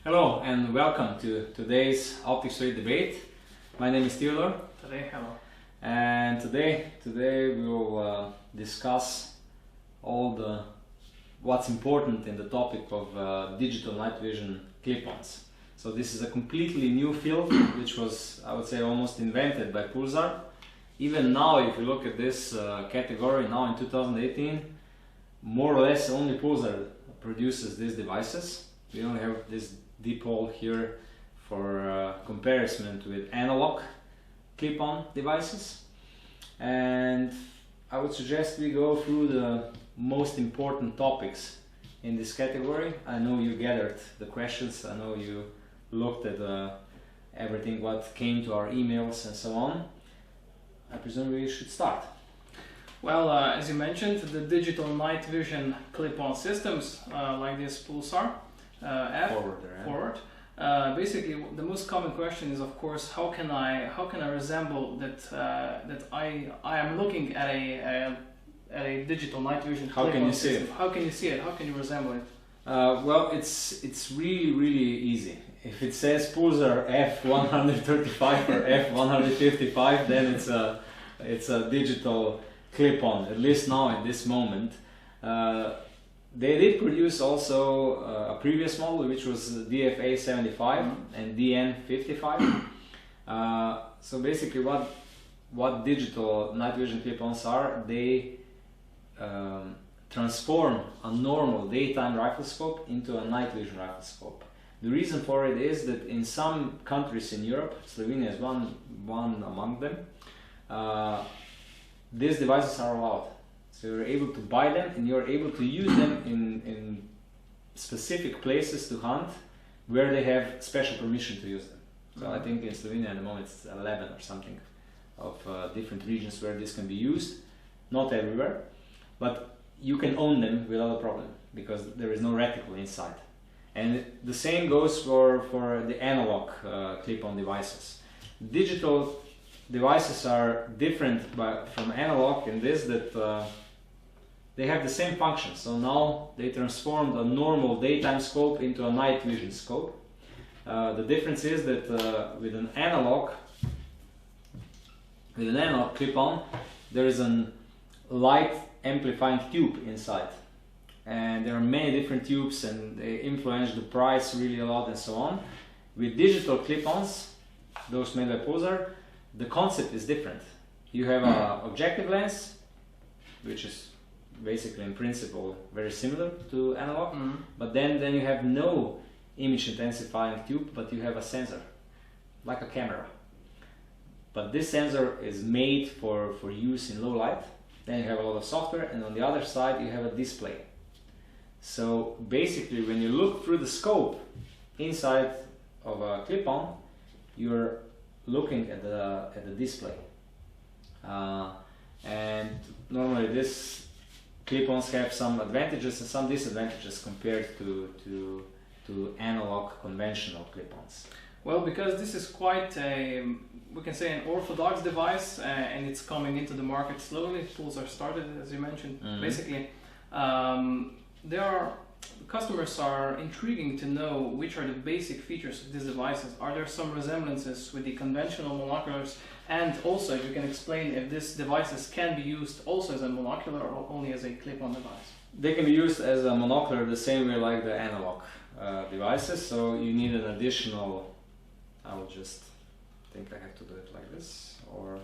Hello and welcome to today's optics rate debate. My name is Theodore. Hello. And today we will discuss what's important in the topic of digital night vision clip-ons. So this is a completely new field which was, I would say, almost invented by Pulsar. Even now, if you look at this category now in 2018, more or less only Pulsar produces these devices. We only have this dipole here for comparison with analog clip-on devices, and I would suggest we go through the most important topics in this category. I know you gathered the questions, I know you looked at everything what came to our emails and so on. I presume we should start. Well, as you mentioned, the digital night vision clip-on systems like this Pulsar forward. Basically, the most common question is, of course, how can I resemble that I am looking at a digital night vision How can you see it? How can you see it? How can you resemble it? Well, it's really easy. If it says Pulsar F135 or F155, then it's a digital clip-on, at least now at this moment. They did produce also a previous model, which was DFA 75 and DN 55. So basically what digital night vision clip-ons are, they transform a normal daytime rifle scope into a night vision rifle scope. The reason for it is that in some countries in Europe, Slovenia is one among them, these devices are allowed. So you're able to buy them and you're able to use them in specific places to hunt where they have special permission to use them. So I think in Slovenia at the moment it's 11 or something of different regions where this can be used. Not everywhere, but you can own them without a problem because there is no reticle inside. And the same goes for the analog clip-on devices. Digital devices are different from analog in this that they have the same function. So now they transformed a normal daytime scope into a night vision scope. The difference is that with an analog clip-on, there is a light amplifying tube inside, and there are many different tubes and they influence the price really a lot and so on. With digital clip-ons, those made by Pulsar, the concept is different. You have an objective lens, which is basically in principle very similar to analog, but then you have no image intensifying tube, but you have a sensor, like a camera. But this sensor is made for use in low light. Then you have a lot of software, and on the other side you have a display. So basically when you look through the scope inside of a clip-on, you're looking at the display. And normally this clip-ons have some advantages and some disadvantages compared to analog conventional clip-ons. Well, because this is quite we can say an orthodox device, and it's coming into the market slowly. Pulsar started, as you mentioned. Basically, customers are intriguing to know which are the basic features of these devices. Are there some resemblances with the conventional monoculars? And also, if you can explain if these devices can be used also as a monocular or only as a clip-on device. They can be used as a monocular the same way like the analog devices. So you need an additional, I will just think I have to do it like this, or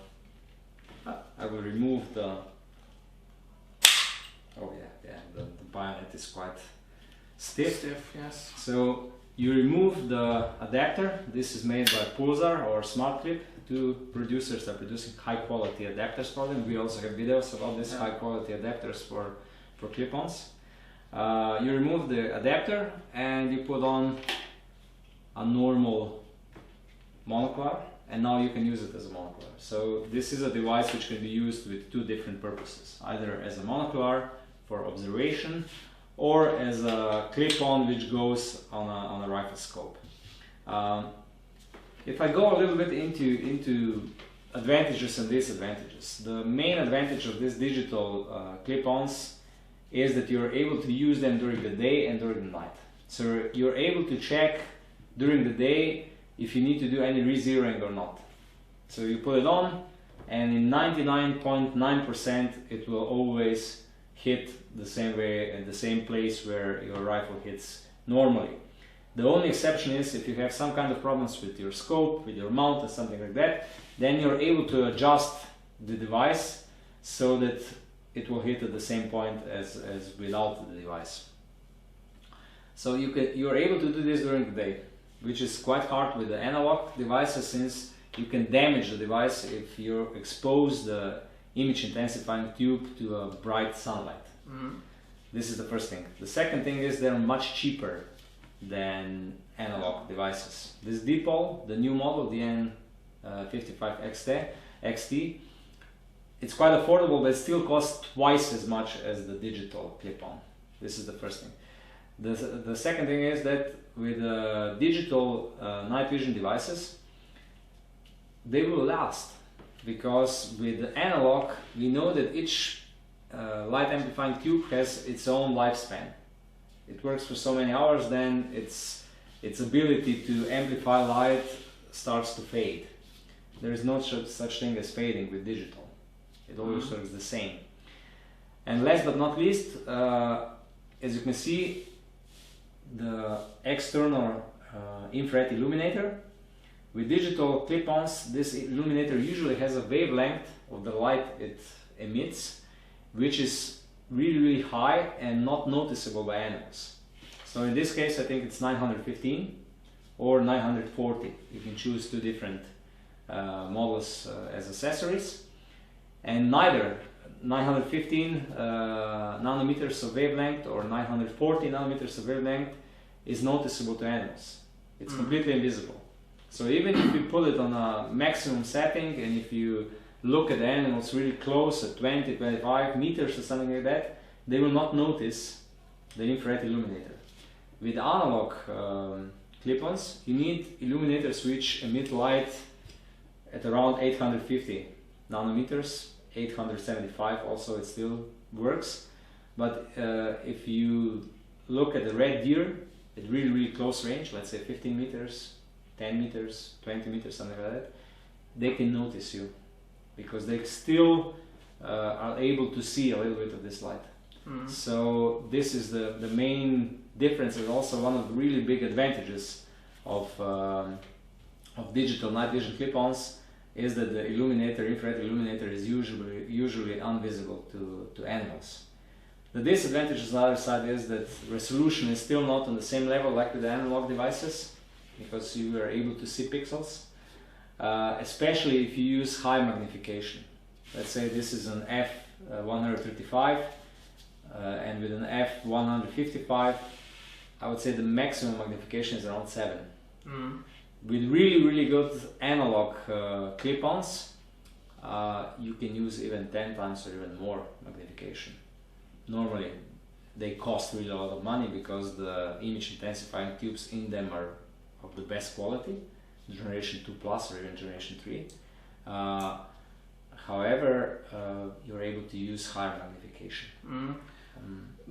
I will remove the, the bayonet is quite stiff. Yes. So you remove the adapter. This is made by Pulsar or Smart Clip. Two producers are producing high quality adapters for them. We also have videos about these high quality adapters for clip-ons. You remove the adapter and you put on a normal monocular, and now you can use it as a monocular. So this is a device which can be used with two different purposes, either as a monocular for observation or as a clip-on which goes on a rifle scope. If I go a little bit into advantages and disadvantages, the main advantage of these digital clip-ons is that you're able to use them during the day and during the night. So you're able to check during the day if you need to do any re-zeroing or not. So you put it on, and in 99.9% it will always hit the same way at the same place where your rifle hits normally. The only exception is if you have some kind of problems with your scope, with your mount or something like that, then you're able to adjust the device so that it will hit at the same point as without the device. So you're able to do this during the day, which is quite hard with the analog devices, since you can damage the device if you expose the image intensifying tube to a bright sunlight. This is the first thing. The second thing is they're much cheaper than analog devices. This dipole, the new model, the N55 XT, it's quite affordable, but it still costs twice as much as the digital clip-on. This is the first thing. The second thing is that with digital night vision devices, they will last, because with the analog we know that each light amplifying tube has its own lifespan. It works for so many hours, then its ability to amplify light starts to fade. There is no such thing as fading with digital. It always works the same. And last but not least, as you can see, the external infrared illuminator. With digital clip-ons, this illuminator usually has a wavelength of the light it emits, which is really high and not noticeable by animals. So in this case I think it's 915 or 940. You can choose two different models as accessories, and neither 915 nanometers of wavelength or 940 nanometers of wavelength is noticeable to animals. It's completely invisible. So even if you put it on a maximum setting, and if you look at the animals really close at 20-25 meters or something like that, they will not notice the infrared illuminator. With analog clip-ons, you need illuminators which emit light at around 850 nanometers, 875 also, it still works. But if you look at the red deer at really close range, let's say 15 meters, 10 meters, 20 meters, something like that, they can notice you, because they still are able to see a little bit of this light. So this is the main difference, and also one of the really big advantages of digital night vision clip-ons is that the infrared illuminator is usually invisible to animals. The disadvantage on the other side is that resolution is still not on the same level like with the analog devices, because you are able to see pixels, especially if you use high magnification. Let's say this is an f135 and with an f155, I would say the maximum magnification is around 7. With really good analog clip-ons, you can use even 10 times or even more magnification. Normally they cost really a lot of money because the image intensifying tubes in them are of the best quality, generation 2 plus or even generation 3. However, you're able to use higher magnification.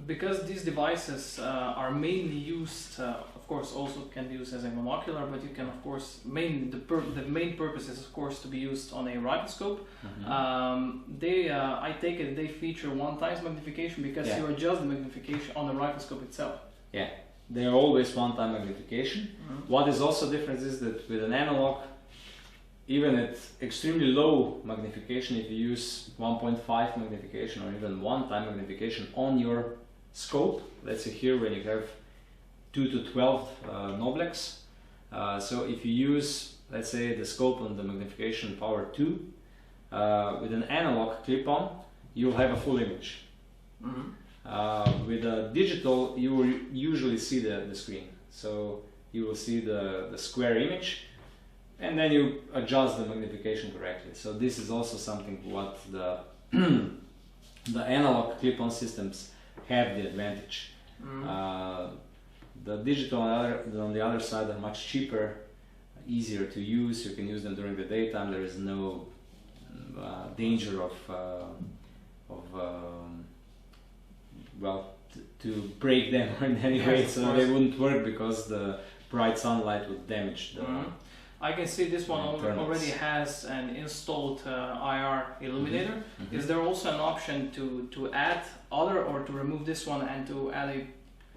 Because these devices are mainly used, of course, also can be used as a monocular, but you can, of course, the main purpose is, of course, to be used on a riflescope. I take it they feature 1 times magnification, because you adjust the magnification on the riflescope itself. Yeah, they are always 1 time magnification. What is also different is that with an analog, even at extremely low magnification, if you use 1.5 magnification or even 1 time magnification on your scope, let's say here when you have 2 to 12 Noblex, so if you use, let's say, the scope on the magnification power 2, with an analog clip-on, you'll have a full image. With a digital, you will usually see the screen, so you will see the square image, and then you adjust the magnification correctly. So this is also something what the analog clip-on systems have the advantage. The digital on the other side are much cheaper, easier to use. You can use them during the daytime. There is no danger of to break them in any way, so they wouldn't work because the bright sunlight would damage the I can see this one already has an installed IR illuminator. Is there also an option to add other, or to remove this one and to add a,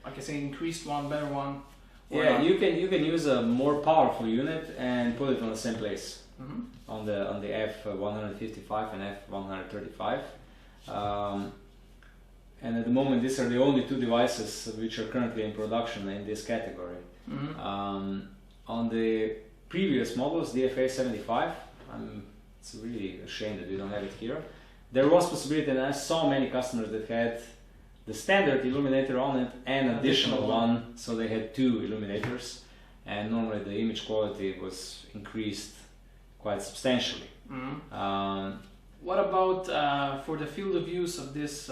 I can say, increased one, better one? Yeah, you can use a more powerful unit and put it on the same place on the F155 and F135. And at the moment, these are the only two devices which are currently in production in this category. On the previous models, the FA75, it's really a shame that we don't have it here. There was possibility, and I saw many customers that had the standard illuminator on it and additional one, so they had two illuminators, and normally the image quality was increased quite substantially. What about for the field of use of this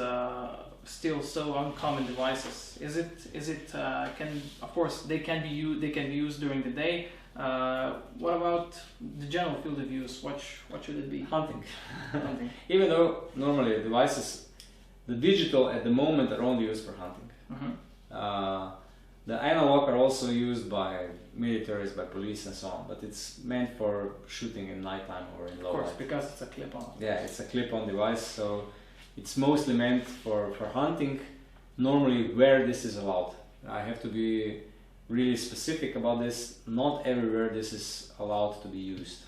still so uncommon devices? Is it can, of course they can be used during the day. What about the general field of use? What should it be? Hunting. Even though normally devices, the digital at the moment are only used for hunting. The analog are also used by militaries, by police and so on, but it's meant for shooting in nighttime or in low light. Of course, because it's a clip-on. Yeah, it's a clip-on device, so it's mostly meant for hunting, normally where this is allowed. I have to be really specific about this. Not everywhere this is allowed to be used.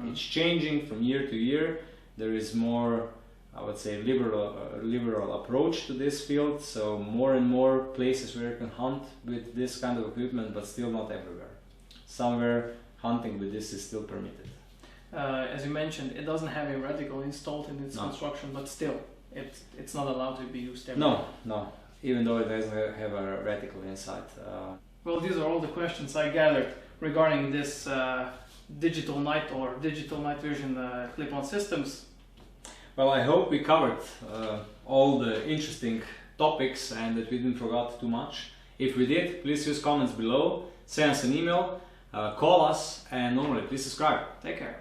It's changing from year to year. There is more, I would say, liberal approach to this field, so more and more places where you can hunt with this kind of equipment, but still not everywhere. Somewhere hunting with this is still permitted. As you mentioned, it doesn't have a reticle installed in its construction, but still, it's not allowed to be used everywhere. No, even though it doesn't have a reticle inside. Well, these are all the questions I gathered regarding this digital night vision clip-on systems. Well, I hope we covered all the interesting topics and that we didn't forget too much. If we did, please use comments below, send us an email, call us, and normally please subscribe. Take care.